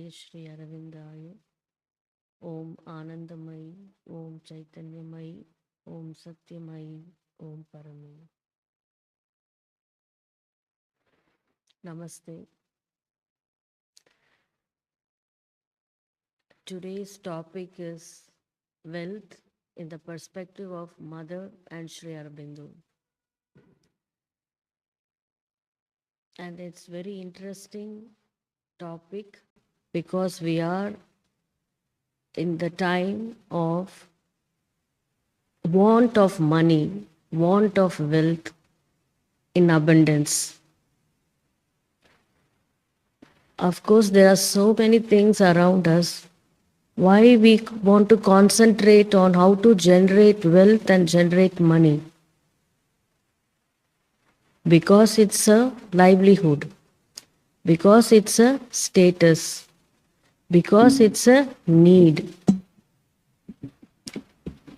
Jai Shri Aravindaya. Om Anandamayi, Om Chaitanyamayi, Om Satyamayi, Om Paramayi. Namaste. Today's topic is wealth in the perspective of Mother and Shri Aurobindo. And it's very interesting topic because we are in the time of want of money, want of wealth in abundance. Of course, there are so many things around us. Why we want to concentrate on how to generate wealth and generate money? Because it's a livelihood, because it's a status, because it's a need.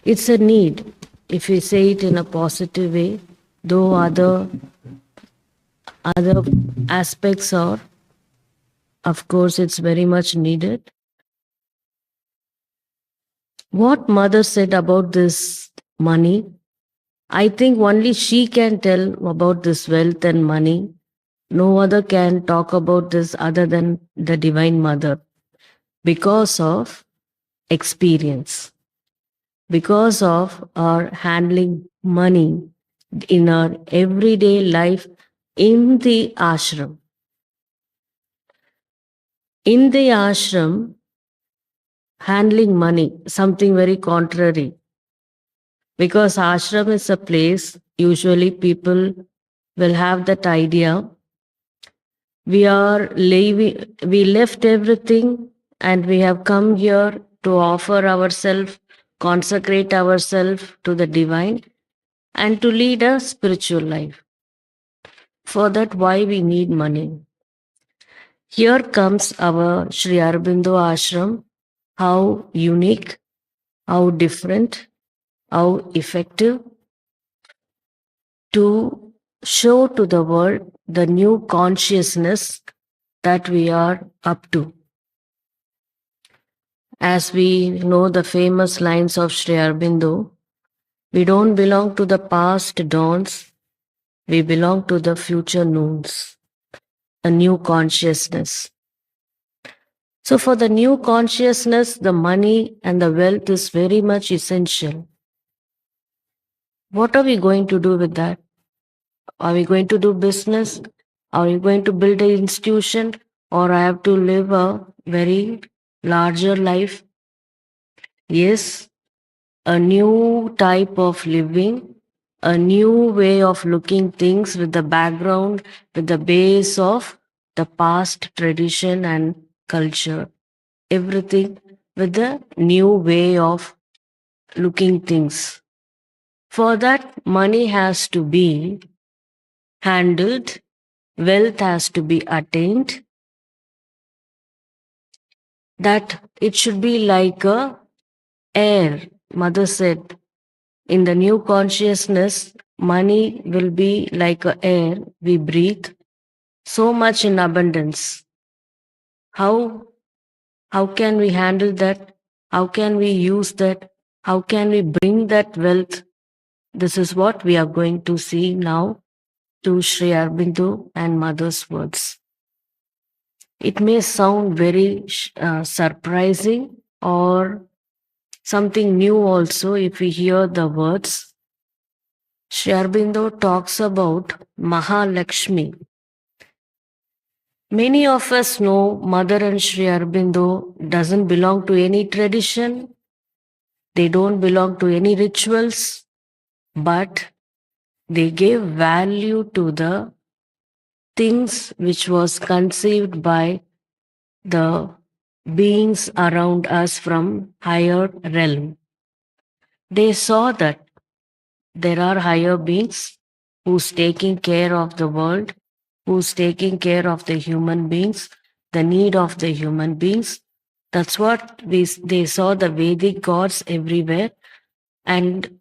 It's a need, if we say it in a positive way, though other aspects are, of course, it's very much needed. What mother said about this money, I think only she can tell about this wealth and money. No other can talk about this other than the Divine Mother because of experience, because of our handling money in our everyday life in the ashram. In the ashram, handling money, something very contrary. Because ashram is a place, usually people will have that idea. We are leaving, we left everything and we have come here to offer ourselves, consecrate ourselves to the divine and to lead a spiritual life. For that, why we need money? Here comes our Sri Aurobindo ashram, how unique, how different, how effective to show to the world the new consciousness that we are up to. As we know the famous lines of Sri Aurobindo, we don't belong to the past dawns, we belong to the future noons, a new consciousness. So for the new consciousness, the money and the wealth is very much essential. What are we going to do with that? Are we going to do business? Are we going to build an institution? Or I have to live a very larger life? Yes, a new type of living, a new way of looking things with the background, with the base of the past tradition and culture. Everything with the new way of looking things. For that, money has to be handled, wealth has to be attained, that it should be like a air. Mother said, in the new consciousness, money will be like a air we breathe, so much in abundance. How can we handle that? How can we use that? How can we bring that wealth? This is what we are going to see now to Sri Aurobindo and Mother's words. It may sound very surprising or something new also if we hear the words. Sri Aurobindo talks about Mahalakshmi. Many of us know Mother and Sri Aurobindo doesn't belong to any tradition. They don't belong to any rituals, but they gave value to the things which was conceived by the beings around us from higher realm. They saw that there are higher beings who's taking care of the world, who's taking care of the human beings, the need of the human beings. That's what they saw the Vedic gods everywhere, and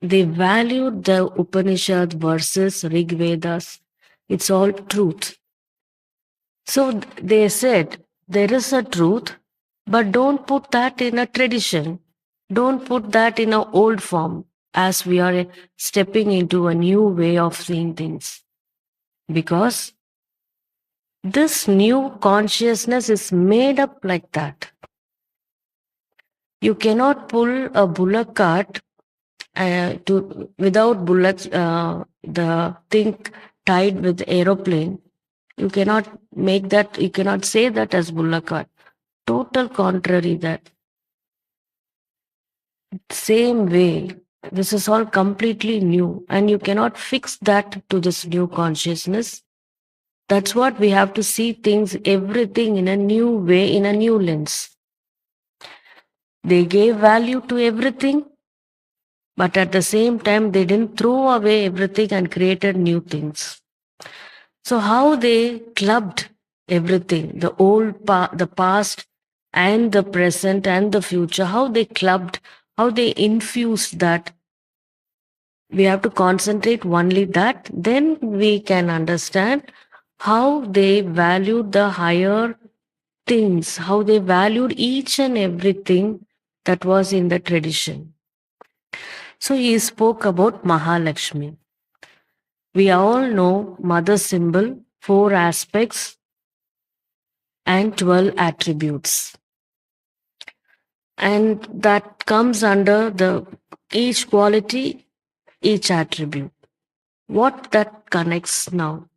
they valued the Upanishad verses, Rig Vedas. It's all truth. So they said, There is a truth, but don't put that in a tradition. Don't put that in an old form as we are stepping into a new way of seeing things. Because this new consciousness is made up like that. You cannot pull a bullock cart to without bullocks, the thing tied with aeroplane. You cannot make that. You cannot say that as bullock cart. Total contrary that. Same way, this is all completely new, and you cannot fix that to this new consciousness. That's what we have to see things, everything in a new way, in a new lens. They gave value to everything, but at the same time, they didn't throw away everything and created new things. So, how they clubbed everything, the the past and the present and the future, how they clubbed, how they infused that, we have to concentrate only that, then we can understand how they valued the higher things, how they valued each and everything that was in the tradition. So he spoke about Mahalakshmi. We all know mother symbol, 4 aspects and 12 attributes. And that comes under the each quality, each attribute. What that connects now?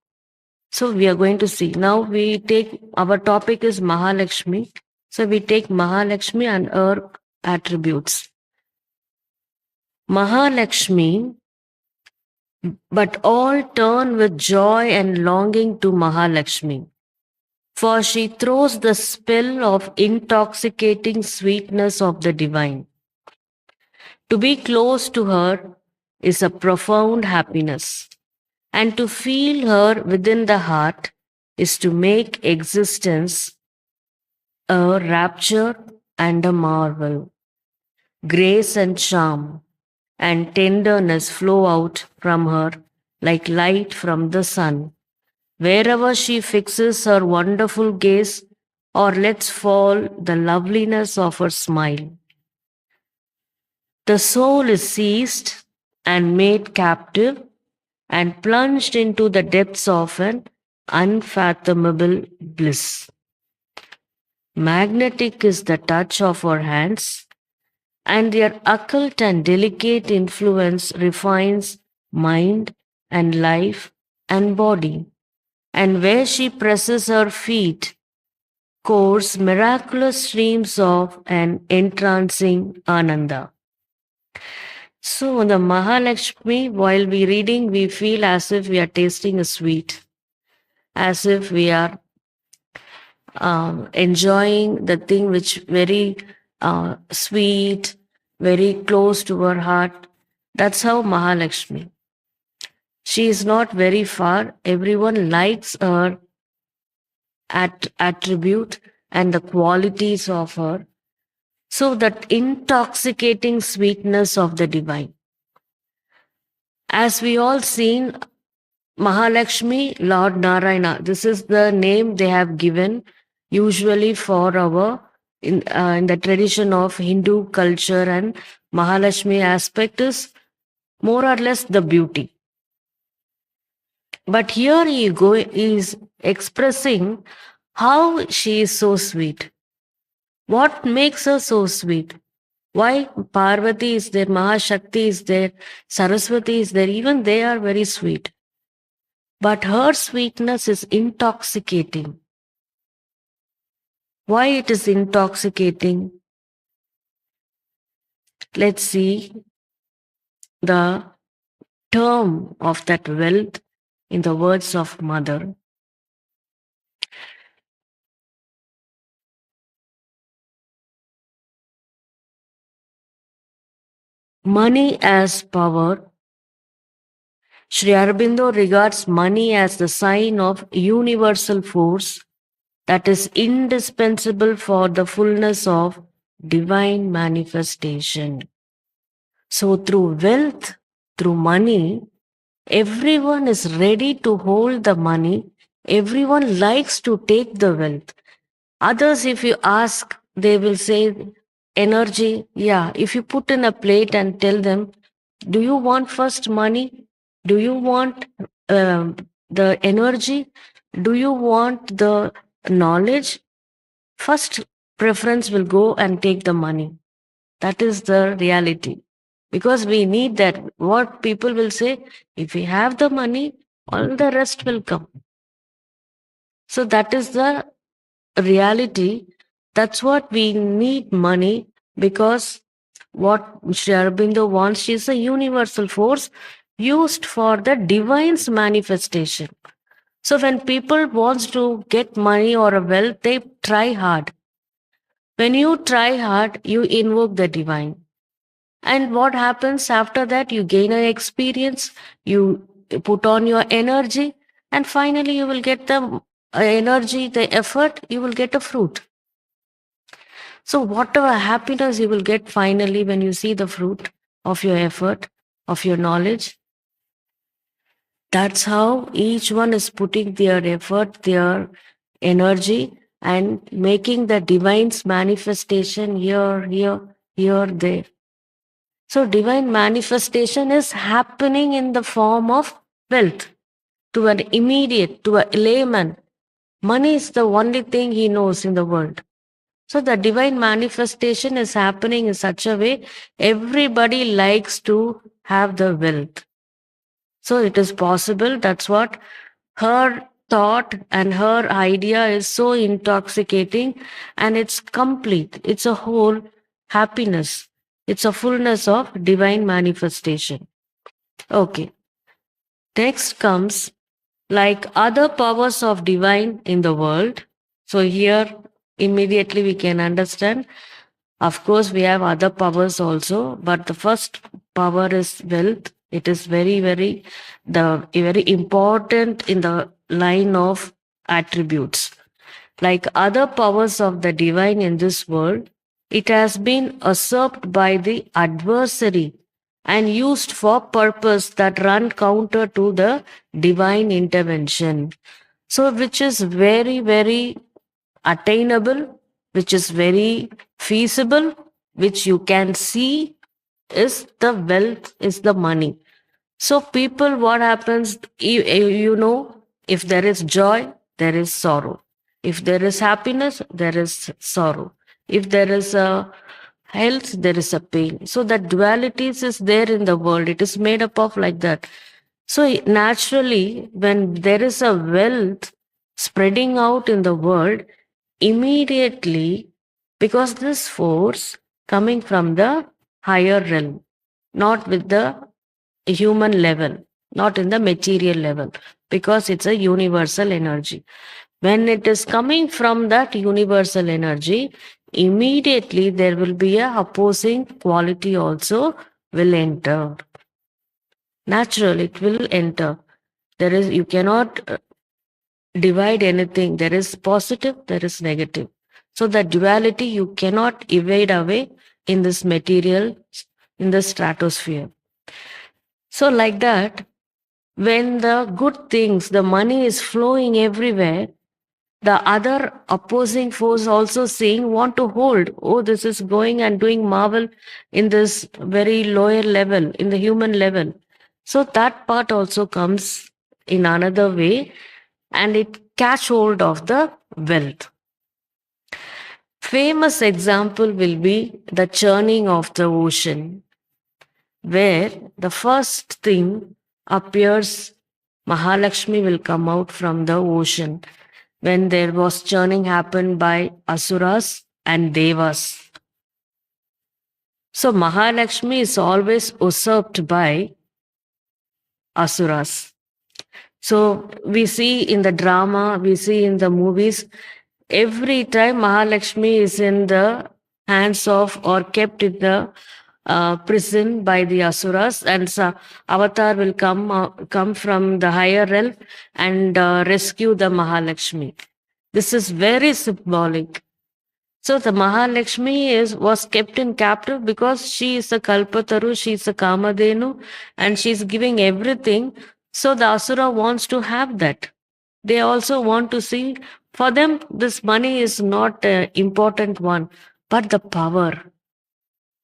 So we are going to see. Now we take, our topic is Mahalakshmi. So we take Mahalakshmi and her attributes. Mahalakshmi, but all turn with joy and longing to Mahalakshmi, for she throws the spell of intoxicating sweetness of the divine. To be close to her is a profound happiness, and to feel her within the heart is to make existence a rapture and a marvel. Grace and charm and tenderness flow out from her like light from the sun. Wherever she fixes her wonderful gaze or lets fall the loveliness of her smile, the soul is seized and made captive and plunged into the depths of an unfathomable bliss. Magnetic is the touch of her hands, and their occult and delicate influence refines mind and life and body. And where she presses her feet, course miraculous streams of an entrancing ananda. So, the Mahalakshmi, while we reading, we feel as if we are tasting a sweet, as if we are enjoying the thing which very sweet, very close to our heart. That's how Mahalakshmi. She is not very far. Everyone likes her attribute and the qualities of her. So that intoxicating sweetness of the divine. As we all seen, Mahalakshmi, Lord Narayana, this is the name they have given usually for our, in the tradition of Hindu culture, and Mahalakshmi aspect is more or less the beauty. But here he is expressing how she is so sweet. What makes her so sweet? Why Parvati is there, Mahashakti is there, Saraswati is there, even they are very sweet. But her sweetness is intoxicating. Why it is intoxicating? Let's see the term of that wealth in the words of Mother. Money as power. Sri Aurobindo regards money as the sign of universal force that is indispensable for the fullness of divine manifestation. So, through wealth, through money, everyone is ready to hold the money. Everyone likes to take the wealth. Others, if you ask, they will say energy. Yeah, if you put in a plate and tell them, do you want first money? Do you want the energy? Do you want the knowledge? First preference will go and take the money. That is the reality. Because we need that. What people will say, if we have the money, all the rest will come. So that is the reality. That's what we need money, because what Sri Aurobindo wants, she is a universal force used for the divine's manifestation. So when people wants to get money or a wealth, they try hard. When you try hard, you invoke the divine. And what happens after that? You gain an experience, you put on your energy, and finally you will get the energy, the effort, you will get a fruit. So, whatever happiness you will get finally when you see the fruit of your effort, of your knowledge, that's how each one is putting their effort, their energy, and making the divine's manifestation here, there. So, divine manifestation is happening in the form of wealth to an immediate, to a layman. Money is the only thing he knows in the world. So the divine manifestation is happening in such a way everybody likes to have the wealth. So it is possible. That's what her thought and her idea is so intoxicating, and it's complete. It's a whole happiness. It's a fullness of divine manifestation. Okay. Next comes like other powers of divine in the world. So here immediately we can understand. Of course, we have other powers also, but the first power is wealth. It is very important in the line of attributes. Like other powers of the divine in this world, it has been usurped by the adversary and used for purpose that run counter to the divine intervention. So, which is very attainable, which is very feasible, which you can see is the wealth, is the money. So, people, what happens, if there is joy, there is sorrow. If there is happiness, there is sorrow. If there is a health, there is a pain. So, that dualities is there in the world. It is made up of like that. So, naturally, when there is a wealth spreading out in the world, immediately, because this force coming from the higher realm, not with the human level, not in the material level, because it's a universal energy. When it is coming from that universal energy, immediately there will be a opposing quality also will enter. Natural, it will enter. There is, you cannot divide anything. There is positive, there is negative. So the duality you cannot evade away in this material, in the stratosphere. So like that, when the good things, the money is flowing everywhere, the other opposing force also saying want to hold, oh, this is going and doing marvel in this very lower level, in the human level. So that part also comes in another way, and it catch hold of the wealth. Famous example will be the churning of the ocean, where the first thing appears, Mahalakshmi will come out from the ocean when there was churning happened by Asuras and Devas. So Mahalakshmi is always usurped by Asuras. So we see in the drama, we see in the movies, every time Mahalakshmi is in the hands of or kept in the prison by the Asuras, and Avatar will come from the higher realm and rescue the Mahalakshmi. This is very symbolic. So the Mahalakshmi was kept in captive because she is a Kalpataru, she is a Kamadhenu, and she is giving everything. So the Asura wants to have that. They also want to see For them, this money is not an important one, but the power.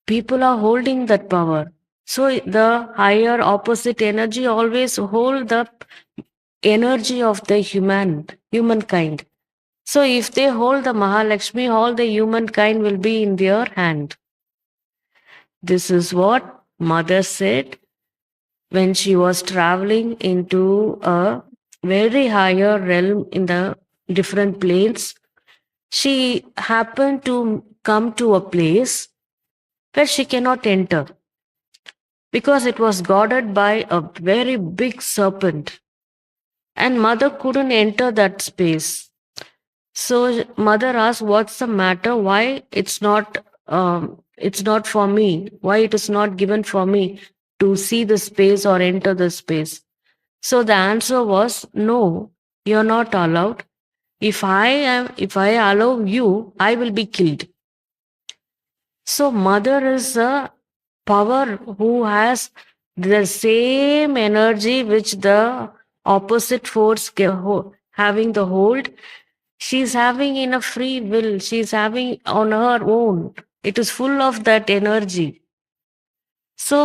People are holding that power. So the higher opposite energy always hold the energy of the humankind. So if they hold the Mahalakshmi, all the humankind will be in their hand. This is what mother said when she was traveling into a very higher realm in the different planes. She happened to come to a place where she cannot enter because it was guarded by a very big serpent, and mother couldn't enter that space. So mother asked, "What's the matter? Why it's not for me? Why it is not given for me to see the space or enter the space?" So the answer was, "No, you're not allowed. If I allow you, I will be killed." So mother is a power who has the same energy which the opposite force having the hold. She's having in a free will. She's having on her own. It is full of that energy. So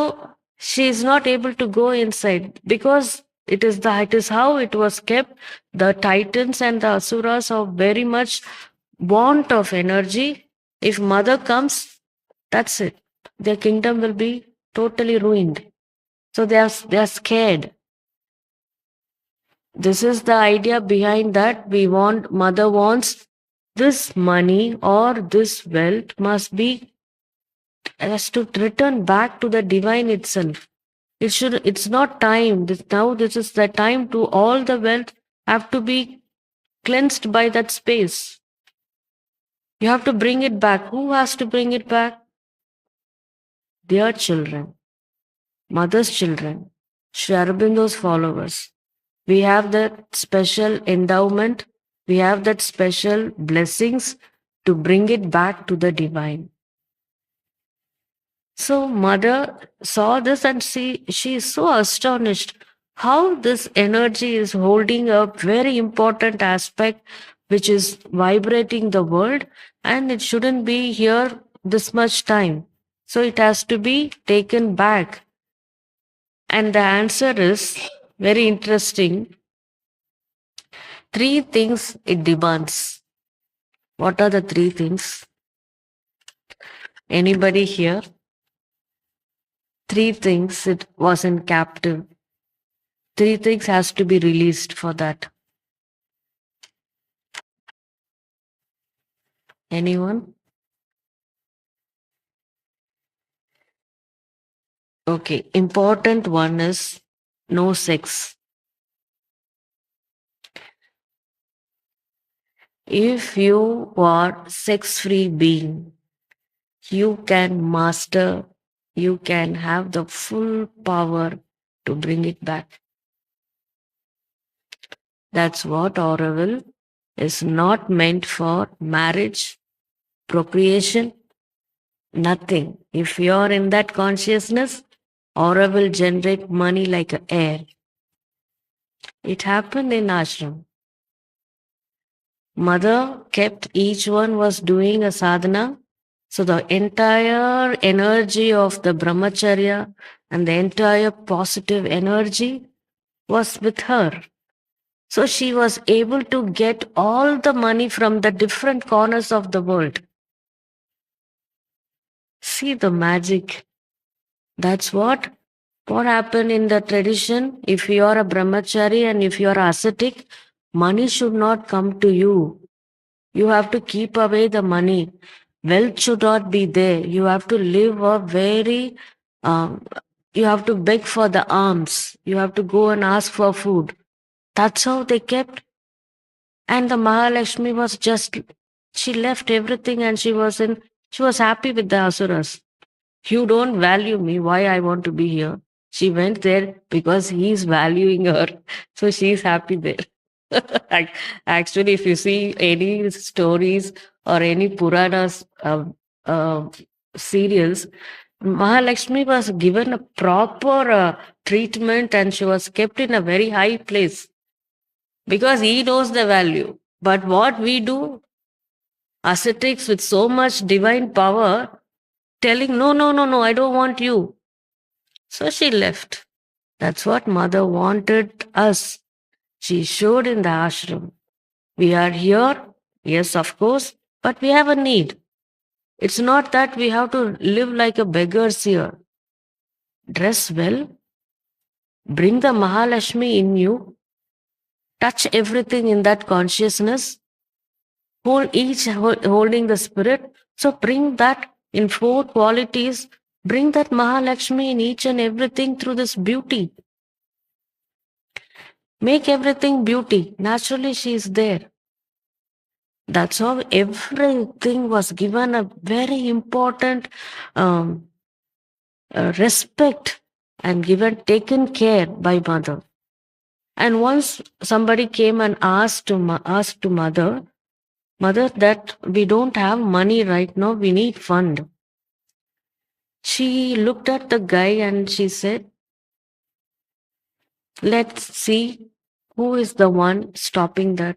she is not able to go inside because it is how it was kept. The titans and the asuras are very much want of energy. If mother comes, that's it. Their kingdom will be totally ruined. So they are scared. This is the idea behind that. Mother wants this money or this wealth must be has to return back to the divine itself. It's not time. This is the time to all the wealth have to be cleansed by that space. You have to bring it back. Who has to bring it back? Their children, mother's children, Sri Aurobindo's followers. We have that special endowment. We have that special blessings to bring it back to the divine. So mother saw this and she is so astonished how this energy is holding a very important aspect which is vibrating the world, and it shouldn't be here this much time. So it has to be taken back. And the answer is very interesting. Three things it demands. What are the three things? Anybody here? Three things it was in captive. Three things has to be released for that. Anyone? Okay. Important one is no sex. If you are sex-free being, you can master, you can have the full power to bring it back. That's what Aurobindo is not meant for marriage, procreation, nothing. If you're in that consciousness, Aura will generate money like a air. It happened in ashram. Mother kept each one was doing a sadhana. So the entire energy of the brahmacharya and the entire positive energy was with her. So she was able to get all the money from the different corners of the world. See the magic. That's what happened in the tradition. If you are a brahmachari and if you are ascetic, money should not come to you. You have to keep away the money. Wealth should not be there. You have to live a very, um, you have to beg for the alms. You have to go and ask for food. That's how they kept. And the Mahalakshmi was just, she left everything and she was happy with the asuras. You don't value me. Why I want to be here? She went there because he's valuing her. So she's happy there. Actually, if you see any stories or any Puranas serials, Mahalakshmi was given a proper treatment and she was kept in a very high place because he knows the value. But what we do, ascetics with so much divine power, telling, no, no, no, no, I don't want you. So she left. That's what mother wanted us. She showed in the ashram. We are here, yes, of course, but we have a need. It's not that we have to live like a beggars here. Dress well, bring the Mahalakshmi in you, touch everything in that consciousness, holding the spirit. So bring that in four qualities, bring that Mahalakshmi in each and everything through this beauty. Make everything beauty. Naturally, she is there. That's how everything was given a very important um, respect and taken care by mother. And once somebody came and asked to mother, mother, that we don't have money right now, we need fund. She looked at the guy and she said, let's see who is the one stopping that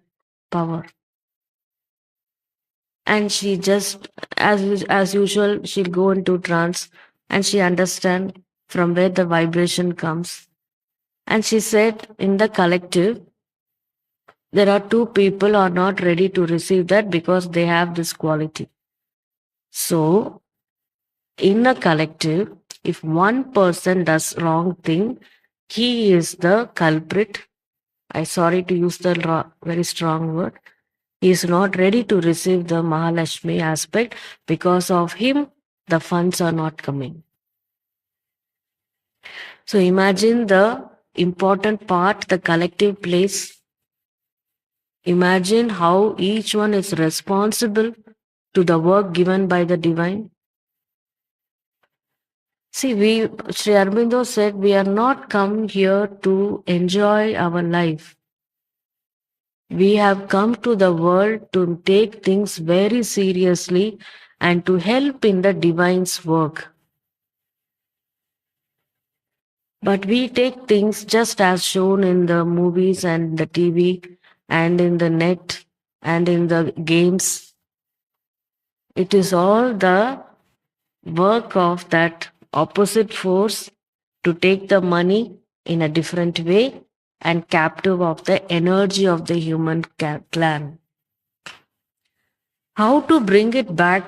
power. And she just, as usual, she'll go into trance and she understand from where the vibration comes. And she said, in the collective, there are two people are not ready to receive that because they have this quality. So, in a collective, if one person does wrong thing, he is the culprit. I sorry to use the very strong word. He is not ready to receive the Mahalakshmi aspect. Because of him, the funds are not coming. So imagine the important part the collective plays. Imagine how each one is responsible to the work given by the divine. See, Sri Aurobindo said, we are not come here to enjoy our life. We have come to the world to take things very seriously and to help in the divine's work. But we take things just as shown in the movies and the TV and in the net and in the games. It is all the work of that opposite force to take the money in a different way and captive of the energy of the human clan. How to bring it back?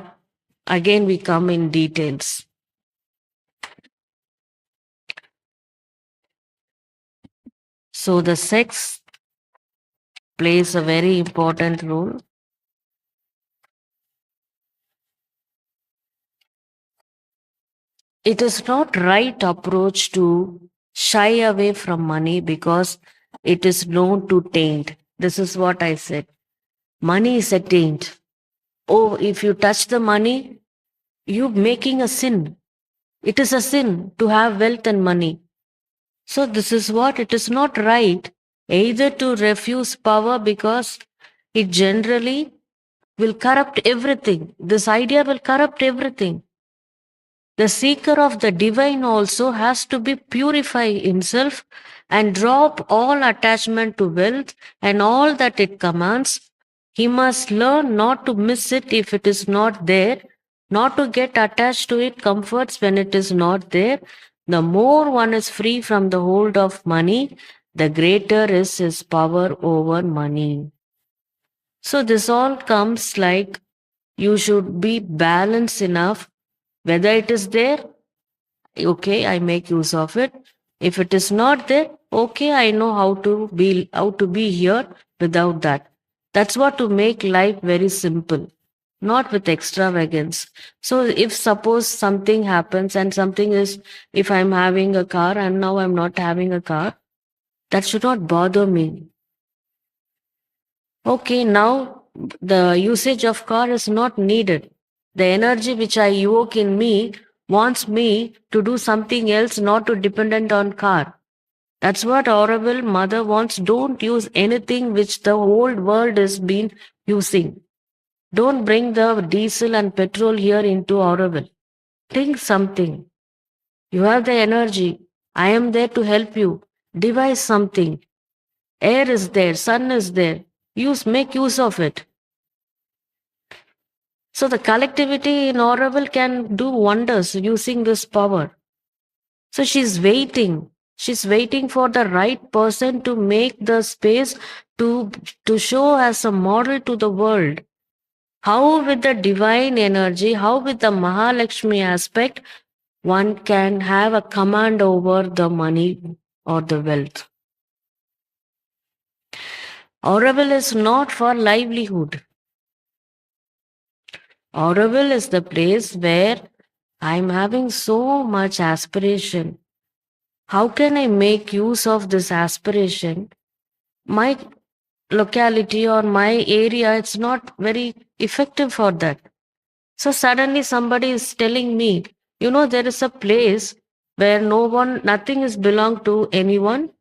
Again, we come in details. So the sex plays a very important role. It is not right approach to shy away from money because it is known to taint. This is what I said. Money is a taint. Oh, if you touch the money, you making a sin. It is a sin to have wealth and money. So this is what it is not right either to refuse power because it generally will corrupt everything. This idea will corrupt everything. The seeker of the divine also has to be purify himself and drop all attachment to wealth and all that it commands. He must learn not to miss it if it is not there, not to get attached to it comforts when it is not there. The more one is free from the hold of money, the greater is his power over money. So this all comes like you should be balanced enough. Whether it is there, okay, I make use of it. If it is not there, okay, I know how to be here without that. That's what to make life very simple, not with extravagance. So if suppose something happens and something is, if I'm having a car and now I'm not having a car, that should not bother me. Okay, now the usage of car is not needed. The energy which I evoke in me wants me to do something else, not to dependent on car. That's what Aurobindo mother wants. Don't use anything which the whole world has been using. Don't bring the diesel and petrol here into Aurobindo. Think something. You have the energy. I am there to help you. Devise something. Air is there, sun is there. make use of it. So the collectivity in Aurobindo can do wonders using this power. So she's waiting. She's waiting for the right person to make the space to, to show as a model to the world. How with the divine energy, how with the Mahalakshmi aspect, one can have a command over the money or the wealth. Aurobindo is not for livelihood. Aurobindo is the place where I'm having so much aspiration. How can I make use of this aspiration? My locality or my area, it's not very effective for that. So suddenly somebody is telling me, there is a place where nothing is belong to anyone.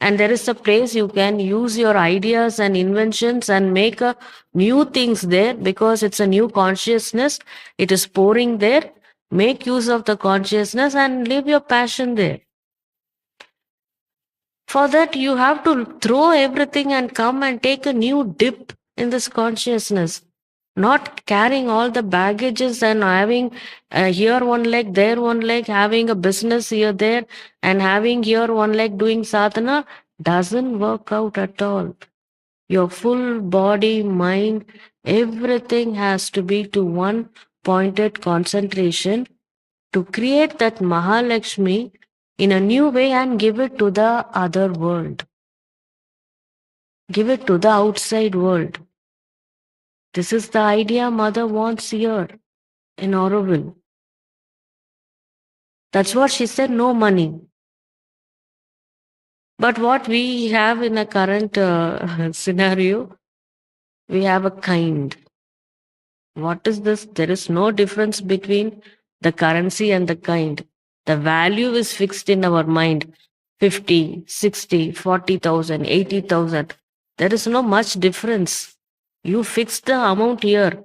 And there is a place you can use your ideas and inventions and make a new things there because it's a new consciousness. It is pouring there. Make use of the consciousness and live your passion there. For that, you have to throw everything and come and take a new dip in this consciousness. Not carrying all the baggages and having here one leg, there one leg, having a business here, there, and having here one leg doing sadhana doesn't work out at all. Your full body, mind, everything has to be to one pointed concentration to create that Mahalakshmi in a new way and give it to the other world. Give it to the outside world. This is the idea Mother wants here in Aurobindo. That's what she said, no money. But what we have in a current scenario, we have a kind. What is this? There is no difference between the currency and the kind. The value is fixed in our mind. 50, 60, 40,000, 80,000. There is no much difference. You fix the amount here.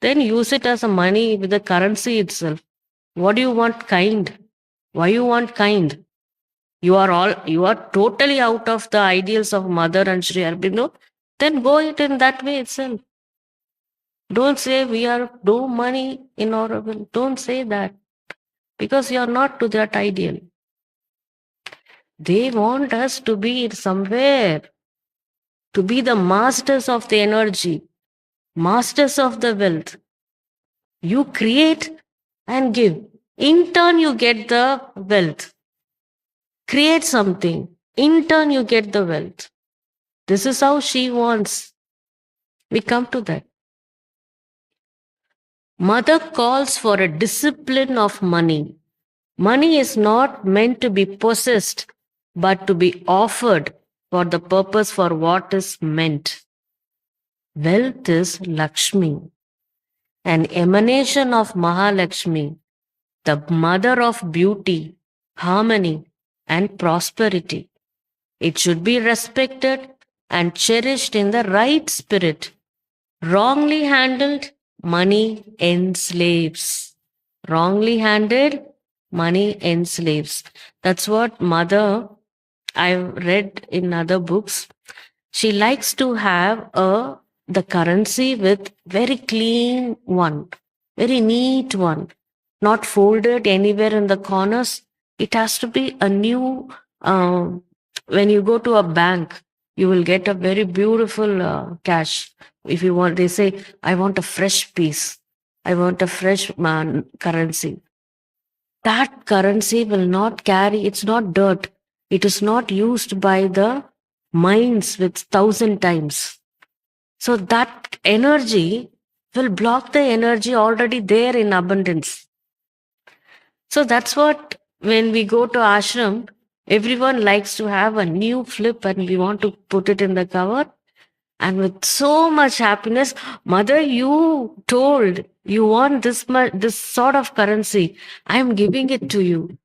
Then use it as a money with the currency itself. What do you want kind? Why you want kind? You are totally out of the ideals of Mother and Sri Aurobindo. Then go it in that way itself. Don't say we are no money in Aurobindo. Don't say that. Because you are not to that ideal. They want us to be somewhere, to be the masters of the energy, masters of the wealth. You create and give. In turn, you get the wealth. Create something. In turn, you get the wealth. This is how she wants. We come to that. Mother calls for a discipline of money. Money is not meant to be possessed, but to be offered for the purpose for what is meant. Wealth is Lakshmi, an emanation of Mahalakshmi, the mother of beauty, harmony, and prosperity. It should be respected and cherished in the right spirit. Wrongly handled, money enslaves. Wrongly handled, money enslaves. That's what Mother, I've read in other books. She likes to have the currency with very clean one, very neat one, not folded anywhere in the corners. It has to be a new, when you go to a bank, you will get a very beautiful cash. If you want, they say, I want a fresh piece. I want a fresh currency. That currency will not carry, it's not dirt. It is not used by the minds with 1,000 times. So that energy will block the energy already there in abundance. So that's what, when we go to ashram, everyone likes to have a new flip and we want to put it in the cover. And with so much happiness, Mother, you told you want this sort of currency. I am giving it to you.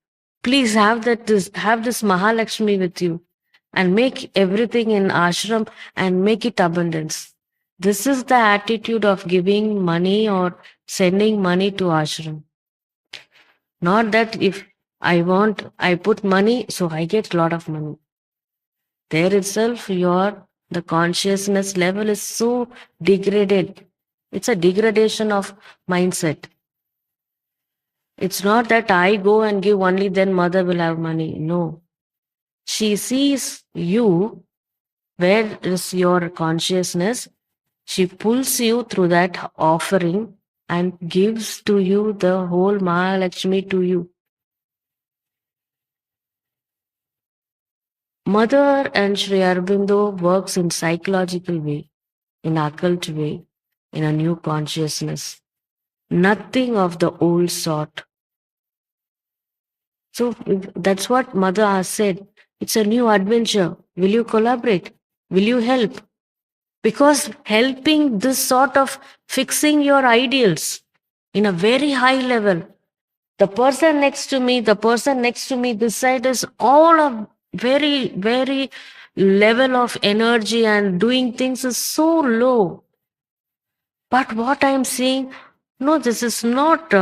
Please have this Mahalakshmi with you and make everything in ashram and make it abundance. This is the attitude of giving money or sending money to ashram. Not that if I put money, so I get a lot of money. There itself, you are The consciousness level is so degraded. It's a degradation of mindset. It's not that I go and give only then mother will have money. No. She sees you, where is your consciousness? She pulls you through that offering and gives to you the whole Mahalakshmi to you. Mother and Sri Aurobindo works in psychological way, in occult way, in a new consciousness. Nothing of the old sort. So that's what Mother has said. It's a new adventure. Will you collaborate? Will you help? Because helping this sort of fixing your ideals in a very high level. The person next to me, this side is all a very, very level of energy and doing things is so low. But what I'm saying, no, this is not,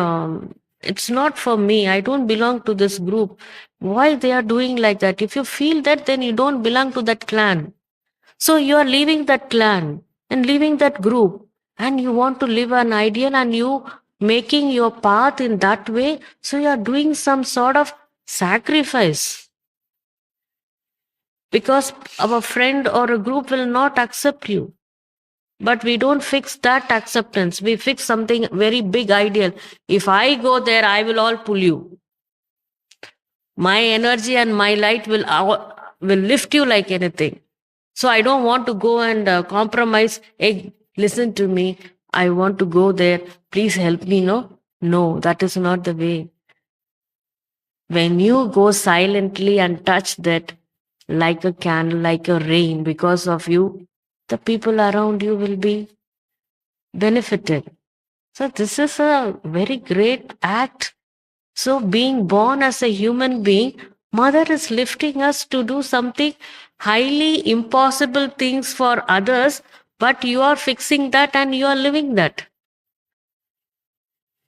it's not for me. I don't belong to this group. Why they are doing like that? If you feel that, then you don't belong to that clan. So you are leaving that clan and leaving that group, and you want to live an ideal and you making your path in that way. So you are doing some sort of sacrifice because our friend or a group will not accept you. But we don't fix that acceptance. We fix something very big ideal. If I go there, I will all pull you. My energy and my light will lift you like anything. So I don't want to go and compromise. Hey, listen to me. I want to go there. Please help me. No, that is not the way. When you go silently and touch that like a candle, like a rain, because of you, the people around you will be benefited. So this is a very great act. So being born as a human being, Mother is lifting us to do something highly impossible things for others, but you are fixing that and you are living that.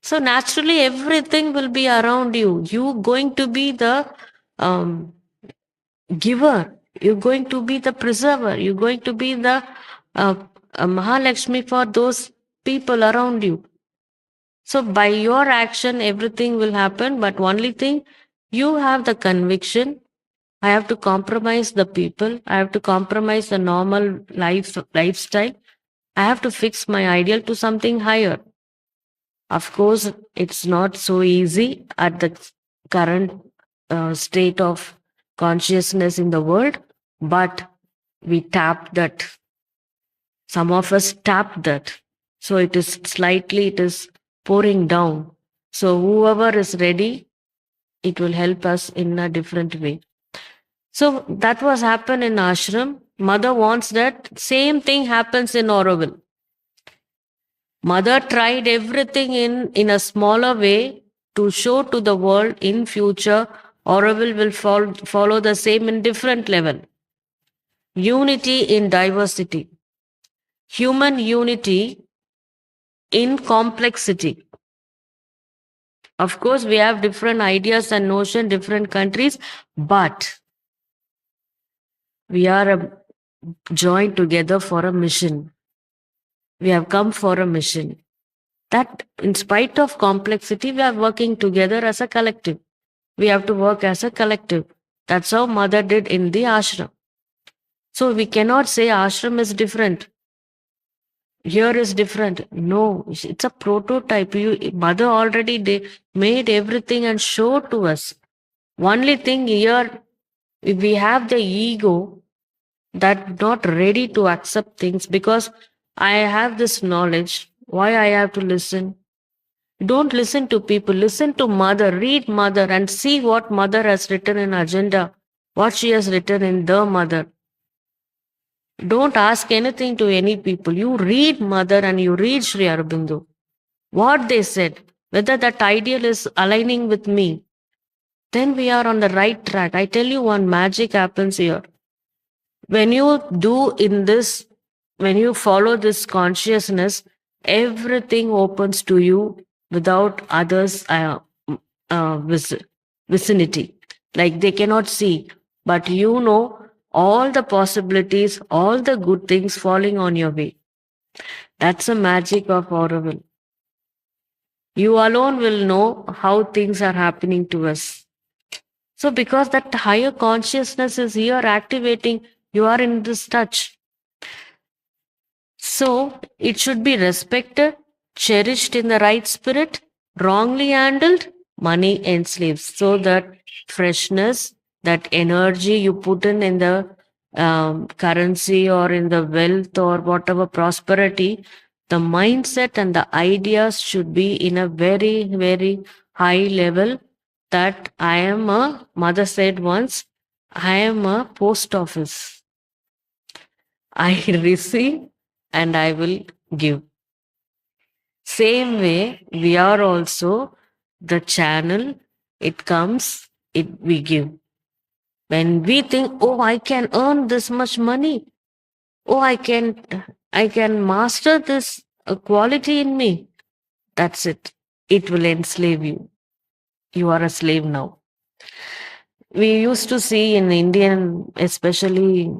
So naturally, everything will be around you. You going to be the um, giver. You're going to be the preserver. You're going to be the uh, Mahalakshmi for those people around you. So by your action, everything will happen. But only thing, you have the conviction. I have to compromise the people. I have to compromise the normal lifestyle. I have to fix my ideal to something higher. Of course, it's not so easy at the current state of consciousness in the world, but we tap that. Some of us tap that. So it is pouring down. So whoever is ready, it will help us in a different way. So that was happen in ashram. Mother wants that same thing happens in Aurobindo. Mother tried everything in a smaller way to show to the world in future Aurobindo will follow the same in different level. Unity in diversity. Human unity in complexity. Of course, we have different ideas and notion, different countries, but we are joined together for a mission. We have come for a mission. That in spite of complexity, we are working together as a collective. We have to work as a collective. That's how Mother did in the ashram. So we cannot say ashram is different. Here is different. No, it's a prototype. Mother already made everything and showed to us. Only thing here, we have the ego that not ready to accept things because I have this knowledge. Why I have to listen? Don't listen to people. Listen to Mother. Read Mother and see what Mother has written in agenda. What she has written in the Mother. Don't ask anything to any people. You read Mother and you read Sri Aurobindo. What they said, whether that ideal is aligning with me, then we are on the right track. I tell you one magic happens here. When you do in this, when you follow this consciousness, everything opens to you without others' vicinity. Like they cannot see, but you know all the possibilities, all the good things falling on your way. That's the magic of Aurobindo. You alone will know how things are happening to us. So, because that higher consciousness is here activating, you are in this touch. So, it should be respected, cherished in the right spirit, wrongly handled, money enslaves. So, that freshness, that energy you put in the currency or in the wealth or whatever prosperity, the mindset and the ideas should be in a very, very high level. That I am a mother said once, I am a post office. I receive and I will give. Same way, we are also the channel. It comes, it we give. When we think, oh, I can earn this much money. Oh, I can master this quality in me. That's it. It will enslave you. You are a slave now. We used to see in Indian, especially,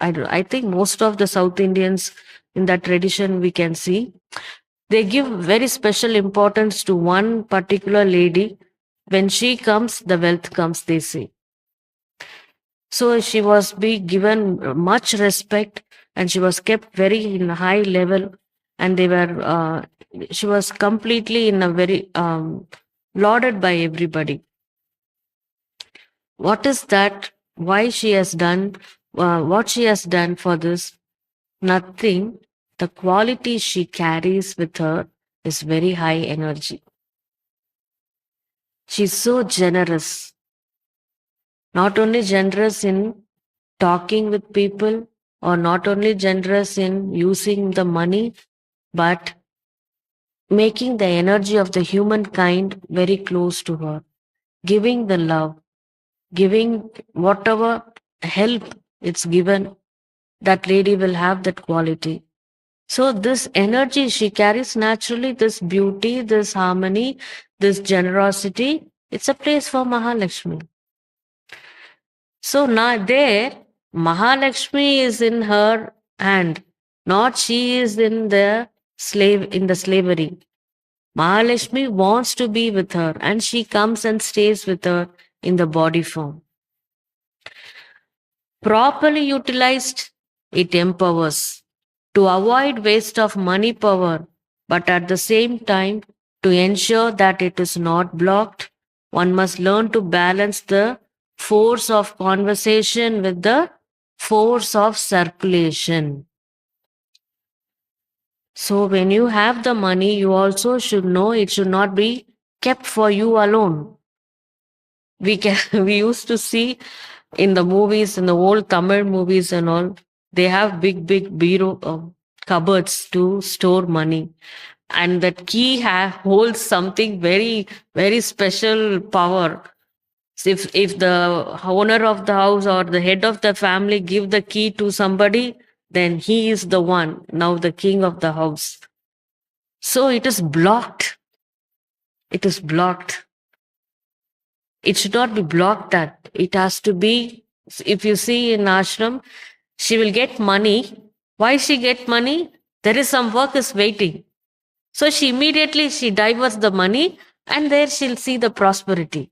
I think most of the South Indians in that tradition we can see, they give very special importance to one particular lady. When she comes, the wealth comes, they say. So she was be given much respect and she was kept very in a high level and she was completely in a very lauded by everybody. What is that? Why she has done what she has done for this? Nothing. The quality she carries with her is very high energy. She's so generous. Not only generous in talking with people or not only generous in using the money, but making the energy of the humankind very close to her, giving the love, giving whatever help it's given, that lady will have that quality. So, this energy she carries naturally, this beauty, this harmony, this generosity, it's a place for Mahalakshmi. So now there, Mahalakshmi is in her hand, not she is in the slavery. Mahalakshmi wants to be with her and she comes and stays with her in the body form. Properly utilized, it empowers to avoid waste of money power, but at the same time, to ensure that it is not blocked, one must learn to balance the force of conversation with the force of circulation. So, when you have the money, you also should know it should not be kept for you alone. We used to see in the movies, in the old Tamil movies and all, they have big bureau cupboards to store money, and that key holds something very special power. So if the owner of the house or the head of the family give the key to somebody, then he is the one now the king of the house. So it is blocked. It is blocked. It should not be blocked. That it has to be. If you see in ashram, she will get money. Why she get money? There is some work is waiting. So she immediately she diverts the money and there she'll see the prosperity.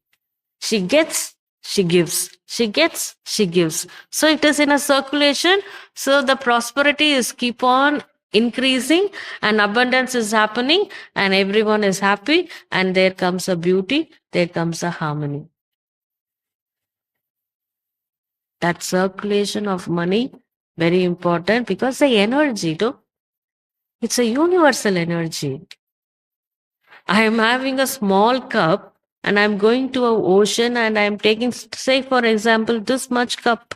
She gets, she gives. She gets, she gives. So it is in a circulation. So the prosperity is keep on increasing and abundance is happening and everyone is happy and there comes a beauty, there comes a harmony. That circulation of money, very important because the energy, though, it's a universal energy. I am having a small cup and I'm going to an ocean and I'm taking, say, for example, this much cup.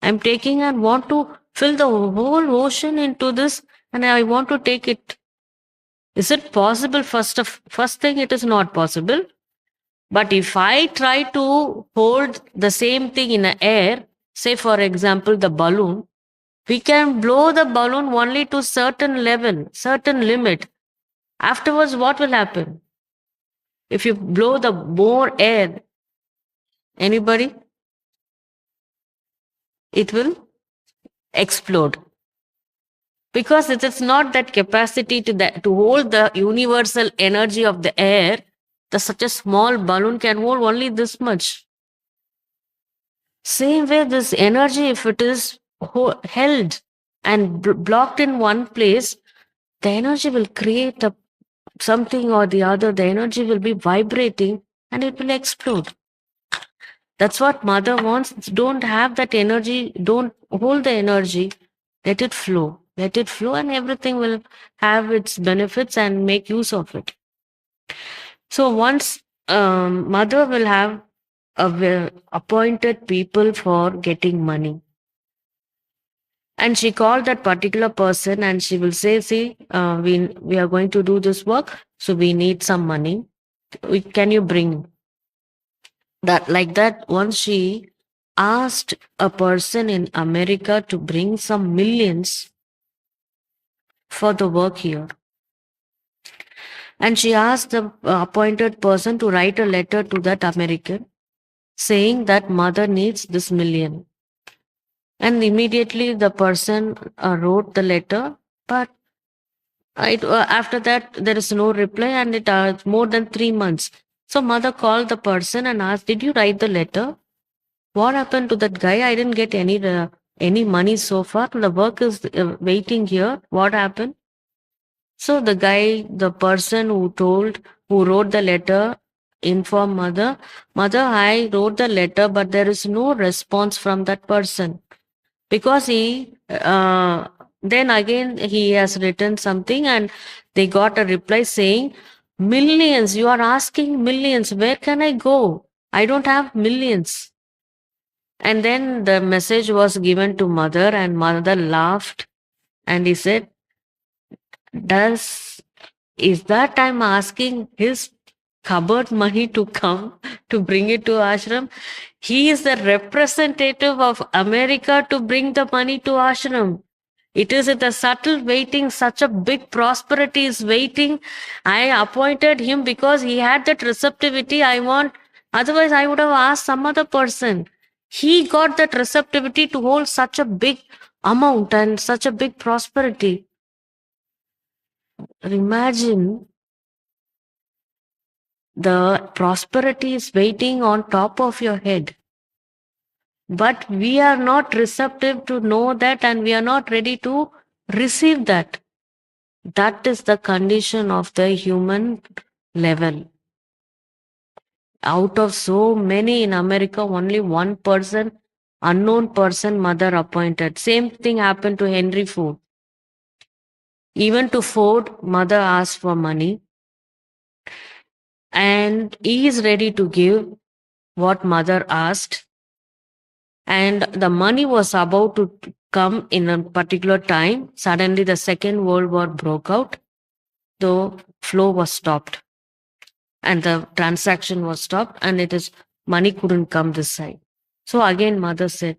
I'm taking and want to fill the whole ocean into this and I want to take it. Is it possible? First thing, it is not possible. But if I try to hold the same thing in the air, say, for example, the balloon, we can blow the balloon only to certain level, certain limit. Afterwards, what will happen? If you blow the more air, anybody? it will explode, because it is not that capacity to hold the universal energy of the air. Such a small balloon can hold only this much. Same way, this energy, if it is held and blocked in one place, the energy will create something or the other. The energy will be vibrating and it will explode. That's what mother wants. Don't have that energy. Don't hold the energy. Let it flow. Let it flow, and everything will have its benefits and make use of it. So once mother will have appointed people for getting money, and she called that particular person, and she will say, "See, we are going to do this work, so we need some money. Can you bring that?" Like that, once she asked a person in America to bring some millions for the work here. And she asked the appointed person to write a letter to that American saying that mother needs this million. And immediately the person wrote the letter, but after that there is no reply, and it more than 3 months. So mother called the person and asked, "Did you write the letter? What happened to that guy? I didn't get any money so far. The work is waiting here. What happened?" So the person who wrote the letter, informed mother, "Mother, I wrote the letter, but there is no response from that person, because then again he has written something, and they got a reply saying, 'Millions, you are asking millions. Where can I go? I don't have millions.'" And then the message was given to mother, and mother laughed, and he said, "Does is that I'm asking his cupboard money to come to bring it to ashram? He is the representative of America to bring the money to ashram. It is the subtle waiting, such a big prosperity is waiting. I appointed him because he had that receptivity I want. Otherwise, I would have asked some other person. He got that receptivity to hold such a big amount and such a big prosperity." Imagine, the prosperity is waiting on top of your head. But we are not receptive to know that, and we are not ready to receive that. That is the condition of the human level. Out of so many in America, only one person, unknown person, mother appointed. Same thing happened to Henry Ford. Even to Ford, mother asked for money, and he is ready to give what mother asked. And the money was about to come in a particular time. Suddenly, the Second World War broke out. The flow was stopped, and the transaction was stopped, and money couldn't come this side. So again, mother said,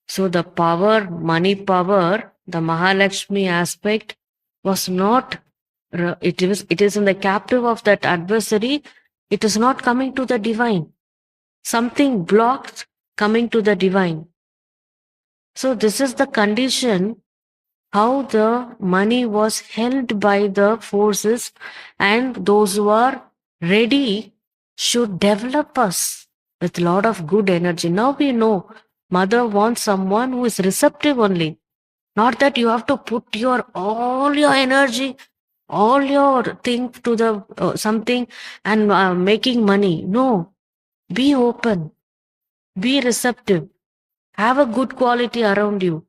so the power, money power, the Mahalakshmi aspect was not, it is in the captive of that adversary. It is not coming to the divine. Something blocked coming to the divine. So this is the condition, how the money was held by the forces, and those who are ready should develop us with a lot of good energy. Now we know mother wants someone who is receptive only. Not that you have to put all your energy, all your thing to the something and making money. No, be open, be receptive, have a good quality around you.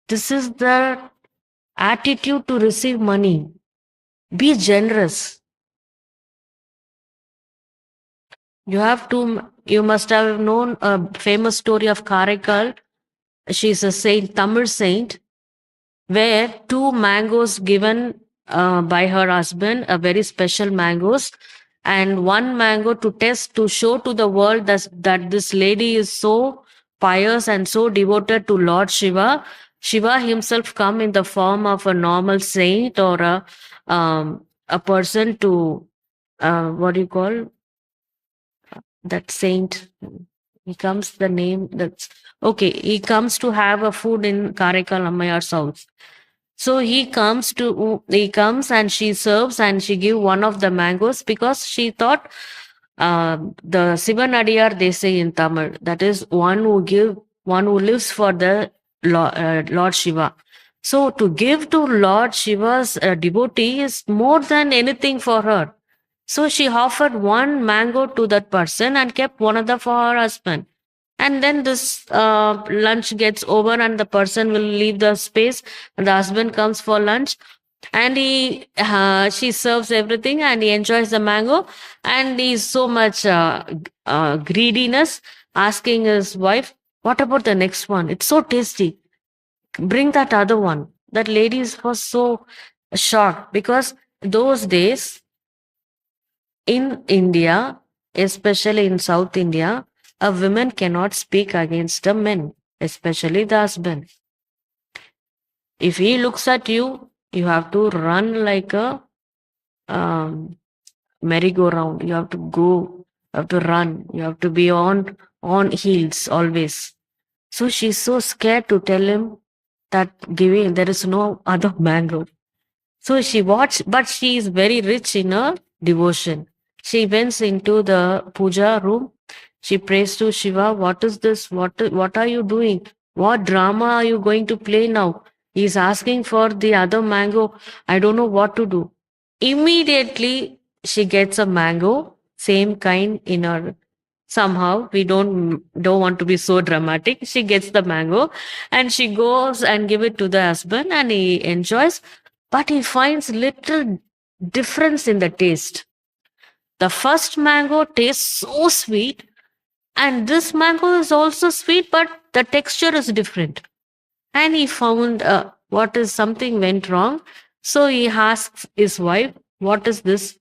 This is the attitude to receive money. Be generous. You must have known a famous story of Karaikal. She's a saint, Tamil saint, where two mangoes given by her husband, a very special mangoes, and one mango to test, to show to the world that this lady is so pious and so devoted to Lord Shiva. Shiva himself come in the form of a normal saint, or a person to what do you call that saint? He comes the name that's okay. He comes to have a food in Karaikal Ammayar's house. So he comes and she serves and she give one of the mangoes because she thought the Sivanadiyar they say in Tamil, that is one who lives for the Lord Shiva. So to give to Lord Shiva's devotee is more than anything for her. So she offered one mango to that person and kept one other for her husband. And then this lunch gets over and the person will leave the space and the husband comes for lunch and she serves everything and he enjoys the mango and he's so much greediness asking his wife, what about the next one? It's so tasty. Bring that other one. That lady was so shocked because those days in India, especially in South India, a woman cannot speak against a man, especially the husband. If he looks at you, you have to run like a um, merry-go-round. You have to go, you have to run, you have to be on heels always. So she's so scared to tell him that giving there is no other mango. So she watched, but she is very rich in her devotion. She went into the puja room. She prays to Shiva. What is this? What are you doing? What drama are you going to play now? He's asking for the other mango. I don't know what to do. Immediately, she gets a mango, same kind in her. Somehow, we don't want to be so dramatic. She gets the mango, and she goes and give it to the husband, and he enjoys. But he finds little difference in the taste. The first mango tastes so sweet, and this mango is also sweet, but the texture is different. And he found what is something went wrong. So he asks his wife, what is this?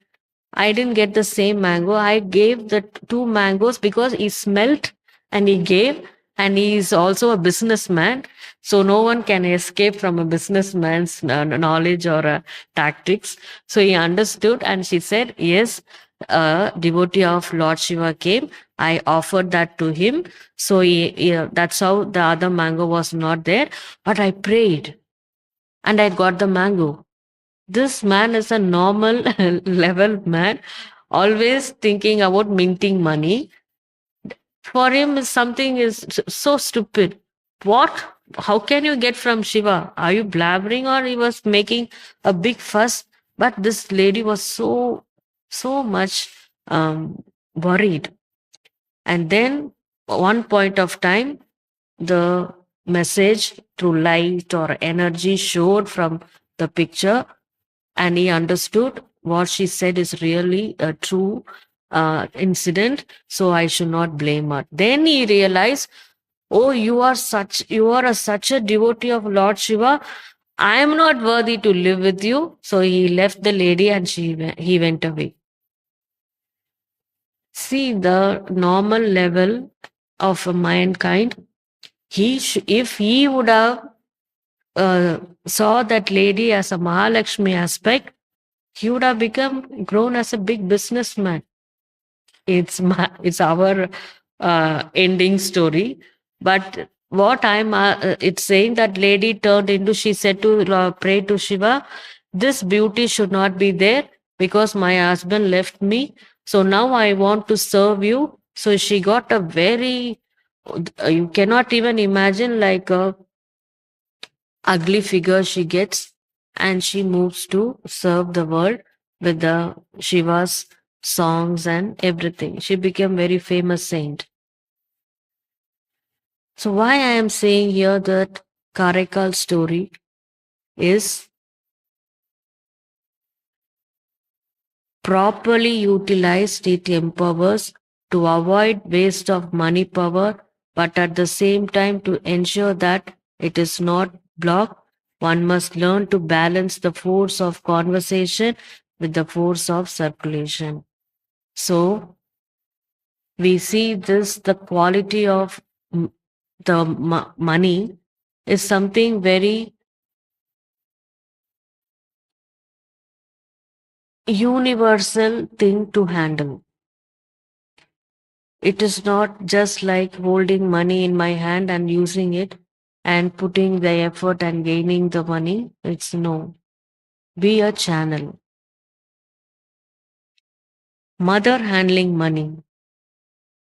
I didn't get the same mango. I gave the two mangoes because he smelt and he gave, and he is also a businessman. So no one can escape from a businessman's knowledge or tactics. So he understood, and she said, yes, a devotee of Lord Shiva came. I offered that to him. So that's how the other mango was not there. But I prayed and I got the mango. This man is a normal level man, always thinking about minting money. For him, something is so stupid. What? How can you get from Shiva? Are you blabbering or he was making a big fuss? But this lady was so much worried. And then, one point of time, the message through light or energy showed from the picture and he understood what she said is really a true incident, so I should not blame her. Then he realized, oh, you are such a devotee of Lord Shiva, I am not worthy to live with you. So he left the lady and he went away. See the normal level of a mankind. If he would have saw that lady as a Mahalakshmi aspect, he would have become grown as a big businessman. It's our ending story. But what it's saying that lady turned into, she said to pray to Shiva, this beauty should not be there because my husband left me. So now I want to serve you. So she got a very, you cannot even imagine like a ugly figure she gets and she moves to serve the world with the Shiva's songs and everything. She became very famous saint. So why I am saying here that Karaikal story is properly utilized, it empowers to avoid waste of money power, but at the same time to ensure that it is not blocked. One must learn to balance the force of conversation with the force of circulation. So we see this, the quality of money is something very universal thing to handle. It is not just like holding money in my hand and using it and putting the effort and gaining the money. It's no. Be a channel. Mother handling money.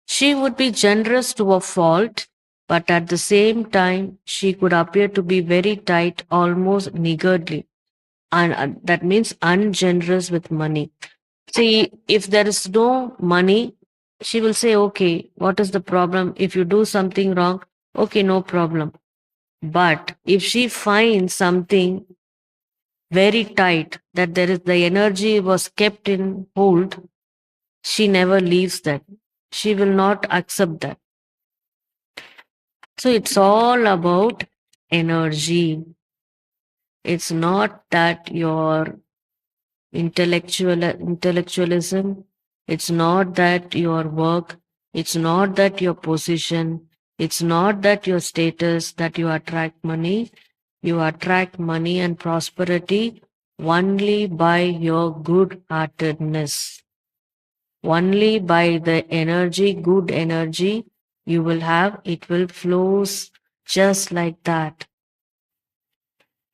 She would be generous to a fault, but at the same time, she could appear to be very tight, almost niggardly. And that means ungenerous with money. See, if there is no money, she will say, okay, what is the problem? If you do something wrong, okay, no problem. But if she finds something very tight, that there is the energy was kept in hold, she never leaves that. She will not accept that. So it's all about energy. It's not that your intellectualism, it's not that your work, it's not that your position, it's not that your status that you attract money. You attract money and prosperity only by your good heartedness, only by the energy, good energy you will have. It will flows just like that.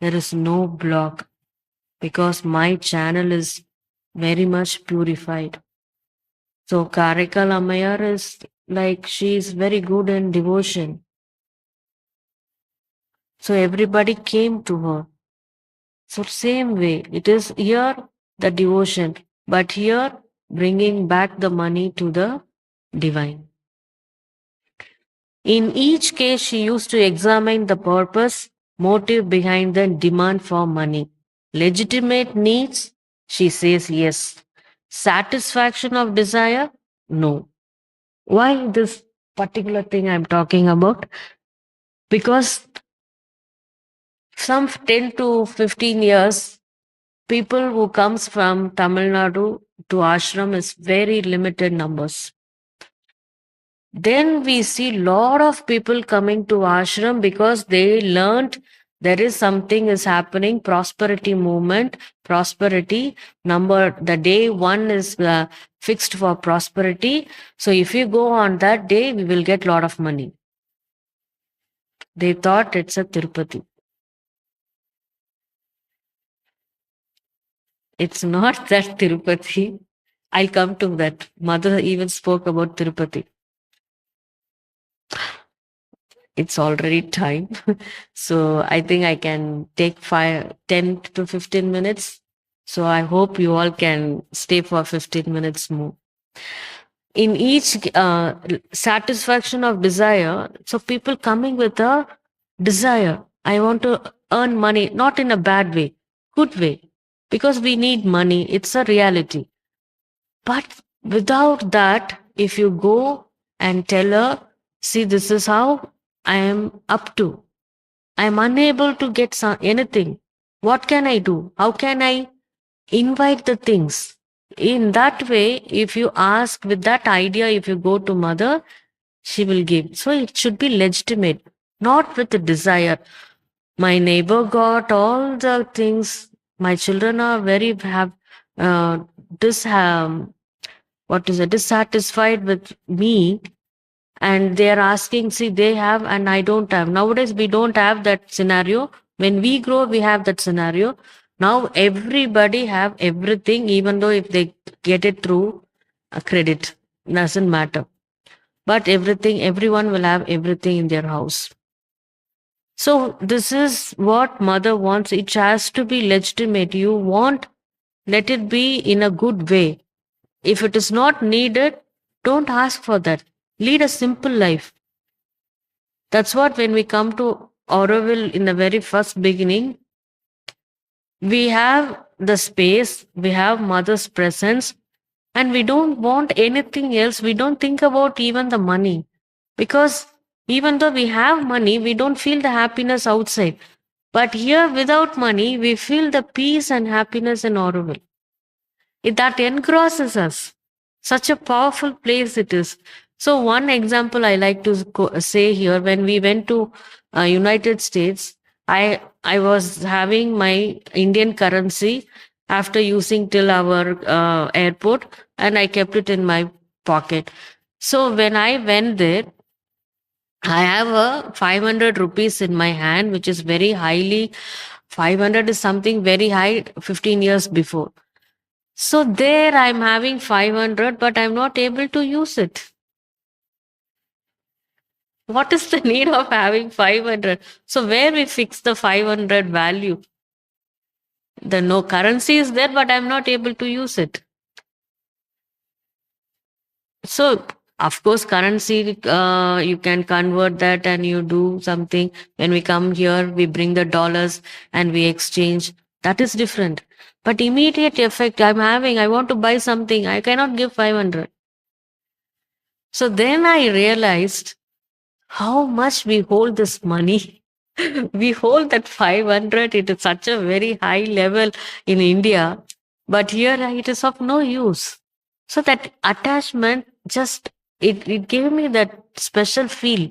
There is no block because my channel is very much purified. So Karikal Ammayar is like she is very good in devotion. So everybody came to her. So same way, it is here the devotion, but here bringing back the money to the divine. In each case, she used to examine the purpose, motive behind the demand for money. Legitimate needs, she says yes. Satisfaction of desire, no. Why this particular thing I'm talking about? Because some 10 to 15 years, people who comes from Tamil Nadu to ashram is very limited numbers. Then we see lot of people coming to ashram because they learned there is something is happening, prosperity movement, prosperity number. The day one is fixed for prosperity. So if you go on that day, we will get lot of money. They thought it's a Tirupati. It's not that Tirupati. I'll come to that. Mother even spoke about Tirupati. It's already time. So I think I can take 10 to 15 minutes. So I hope you all can stay for 15 minutes more. In each satisfaction of desire, so people coming with a desire, I want to earn money, not in a bad way, good way, because we need money. It's a reality. But without that, if you go and tell her, see, this is how I am up to. I am unable to get anything. What can I do? How can I invite the things? In that way, if you ask with that idea, if you go to mother, she will give. So it should be legitimate, not with a desire. My neighbor got all the things. My children are very have this what is it, dissatisfied with me, and they are asking, see, they have and I don't have. Nowadays we don't have that scenario. When we grow, we have that scenario. Now everybody have everything, even though if they get it through a credit, doesn't matter. But everything, everyone will have everything in their house. So this is what mother wants. It has to be legitimate. You want, let it be in a good way. If it is not needed, don't ask for that. Lead a simple life. That's what when we come to Aurobindo in the very first beginning, we have the space, we have mother's presence, and we don't want anything else. We don't think about even the money. Because even though we have money, we don't feel the happiness outside. But here, without money, we feel the peace and happiness in Aurobindo. That engrosses us. Such a powerful place it is. So one example I like to say here, when we went to United States, I was having my Indian currency after using till our airport, and I kept it in my pocket. So when I went there, I have a 500 rupees in my hand, which is very highly, 500 is something very high 15 years before. So there I'm having 500, but I'm not able to use it. What is the need of having 500? So where we fix the 500 value? The no currency is there, but I'm not able to use it. So, of course, currency, you can convert that and you do something. When we come here, we bring the dollars and we exchange. That is different. But immediate effect I'm having, I want to buy something, I cannot give 500. So then I realized how much we hold this money. We hold that 500. It is such a very high level in India, but here it is of no use. So that attachment just it gave me that special feel.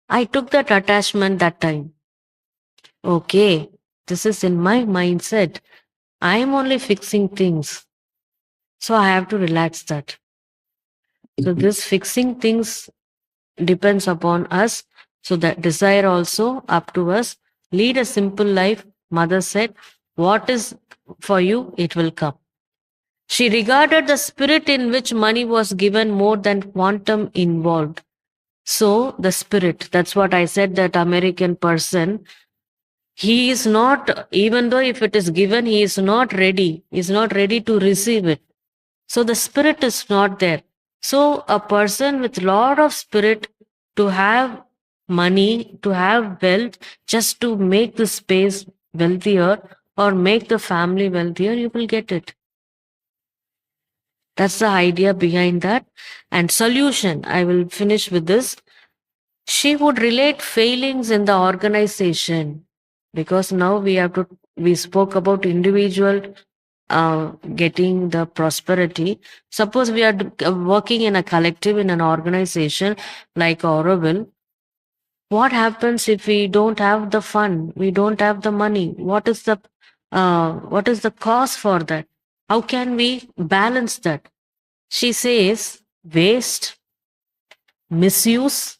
I took that attachment that time. Okay, this is in my mindset. I am only fixing things. So I have to relax that. So this fixing things depends upon us. So that desire also up to us. Lead a simple life. Mother said, what is for you, it will come. She regarded the spirit in which money was given more than quantum involved. So the spirit, that's what I said, that American person, he is not, even though if it is given, he is not ready. He is not ready to receive it. So the spirit is not there. So a person with lot of spirit to have money, to have wealth, just to make the space wealthier or make the family wealthier, you will get it. That's the idea behind that. And solution, I will finish with this. She would relate failings in the organization, because now we spoke about individual getting the prosperity. Suppose we are working in a collective, in an organization like Aurobindo. What happens if we don't have the fund? We don't have the money. What is the cause for that? How can we balance that? She says waste, misuse,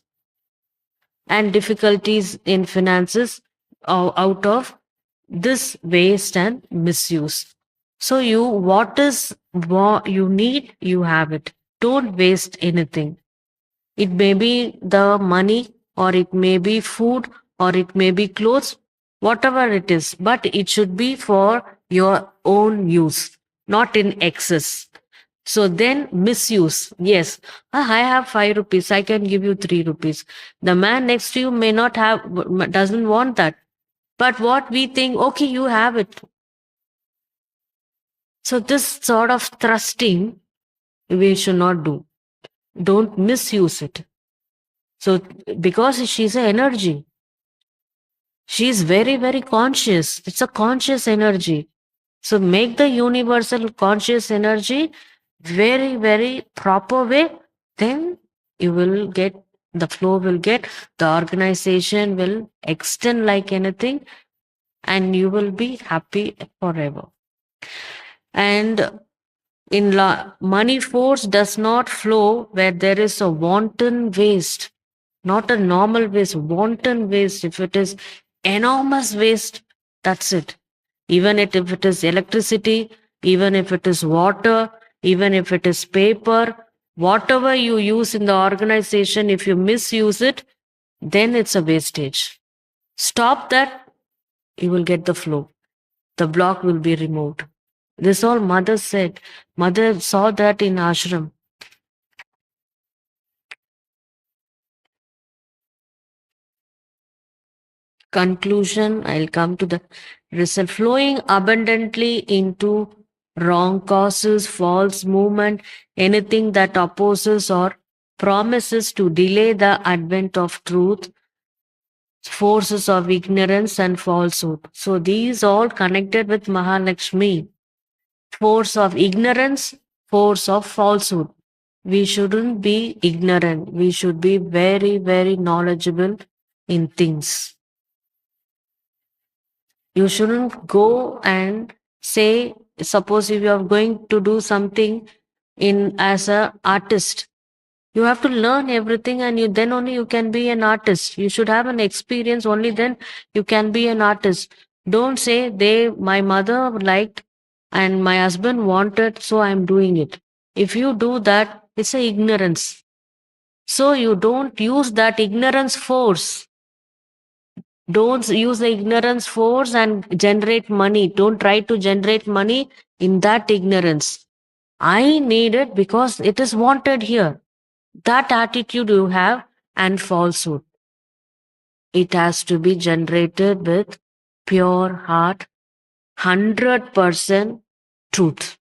and difficulties in finances out of this waste and misuse. So you, what is what you need, you have it. Don't waste anything. It may be the money, or it may be food, or it may be clothes, whatever it is, but it should be for your own use, not in excess. So then misuse. Yes, I have 5 rupees. I can give you 3 rupees. The man next to you may not have, doesn't want that. But what we think, okay, you have it. So this sort of thrusting we should not do. Don't misuse it. So because she's an energy, she's very, very conscious. It's a conscious energy. So make the universal conscious energy very, very proper way, then you will get, the flow will get, the organization will extend like anything, and you will be happy forever. And money force does not flow where there is a wanton waste, not a normal waste, wanton waste. If it is enormous waste, that's it. Even if it is electricity, even if it is water, even if it is paper, whatever you use in the organization, if you misuse it, then it's a wastage. Stop that, you will get the flow. The block will be removed. This all mother said. Mother saw that in ashram. Conclusion, I'll come to the result. Flowing abundantly into wrong causes, false movement, anything that opposes or promises to delay the advent of truth, forces of ignorance and falsehood. So these all connected with Mahalakshmi. Force of ignorance, force of falsehood. We shouldn't be ignorant. We should be very, very knowledgeable in things. You shouldn't go and say, suppose if you are going to do something in as a artist, You have to learn everything, and then only you can be an artist. You should have an experience, only then you can be an artist. Don't say my mother liked and my husband wanted, so I'm doing it. If you do that, it's a ignorance. So you don't use that ignorance force. Don't use the ignorance force and generate money. Don't try to generate money in that ignorance. I need it because it is wanted here. That attitude you have, and falsehood. It has to be generated with pure heart, 100% truth.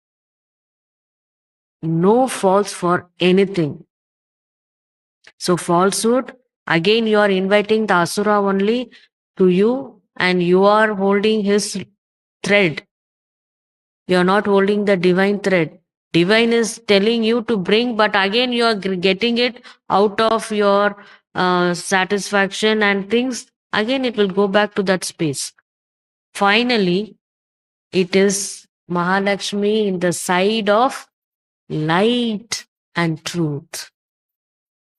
No false for anything. So falsehood, again you are inviting the asura only to you, and you are holding his thread. You are not holding the divine thread. Divine is telling you to bring, but again you are getting it out of your satisfaction and things. Again, it will go back to that space. Finally, it is Mahalakshmi in the side of light and truth.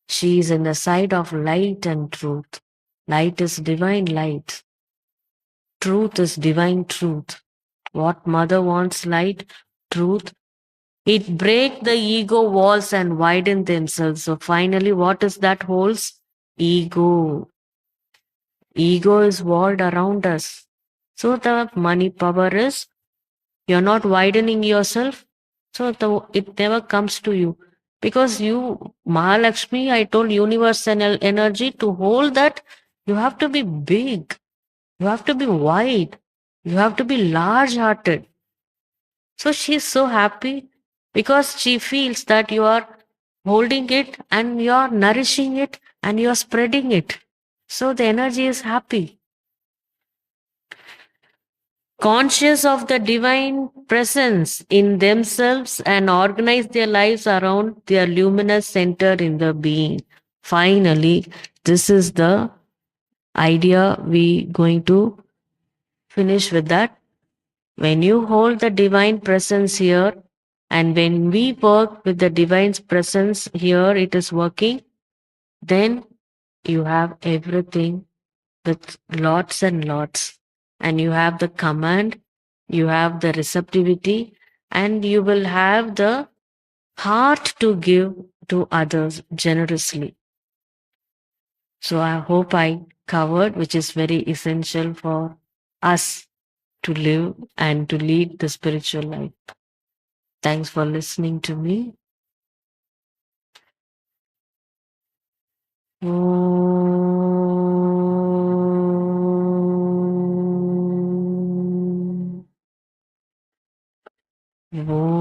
She is in the side of light and truth. Light is divine light. Truth is divine truth. What mother wants light, truth. It break the ego walls and widen themselves. So finally, what is that holds? Ego. Ego is walled around us. So the money power is, you're not widening yourself. So it never comes to you. Because you, Mahalakshmi, I told universal energy, to hold that, you have to be big. You have to be wide. You have to be large hearted. So she's so happy because she feels that you are holding it and you are nourishing it and you are spreading it. So the energy is happy. Conscious of the divine presence in themselves and organize their lives around their luminous center in the being. Finally, this is the idea we going to finish with that. When you hold the divine presence here, and when we work with the divine presence here, it is working, then you have everything with lots and lots. And you have the command, you have the receptivity, and you will have the heart to give to others generously. So I hope I covered, which is very essential for us to live and to lead the spiritual life. Thanks for listening to me. Om. Om. Om.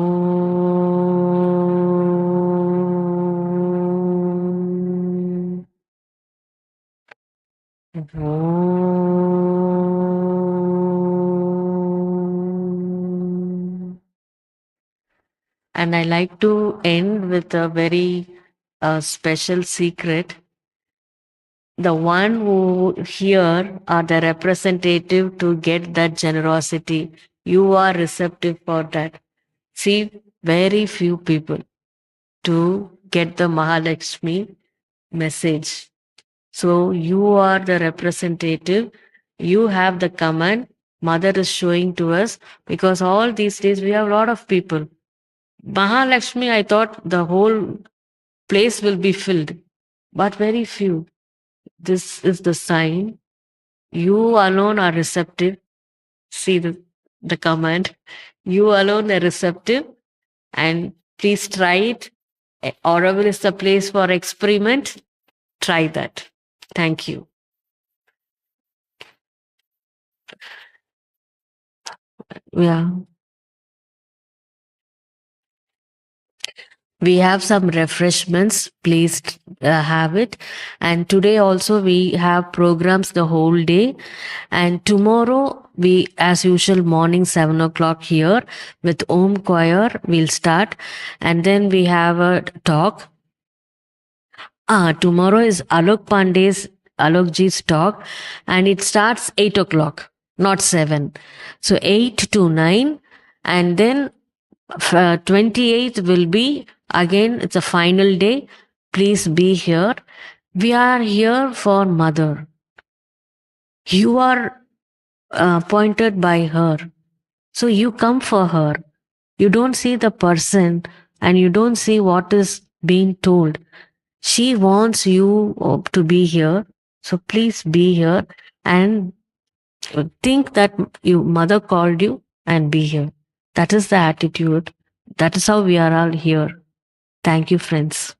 And I like to end with a very special secret. The one who here are the representative to get that generosity. You are receptive for that. See, very few people to get the Mahalakshmi message. So you are the representative. You have the command. Mother is showing to us, because all these days we have a lot of people. Mahalakshmi, I thought the whole place will be filled, but very few. This is the sign. You alone are receptive. See the command. You alone are receptive, and please try it. Aurobindo is the place for experiment. Try that. Thank you. Yeah. We have some refreshments. Please have it. And today also we have programs the whole day. And tomorrow we, as usual, morning 7 o'clock here with Om Choir. We'll start. And then we have a talk. Tomorrow is Alok Ji's talk. And it starts 8 o'clock, not 7. So 8 to 9. And then 28th will be, again, it's a final day. Please be here. We are here for mother. You are appointed by her. So you come for her. You don't see the person and you don't see what is being told. She wants you to be here. So please be here and think that your mother called you and be here. That is the attitude. That is how we are all here. Thank you, friends.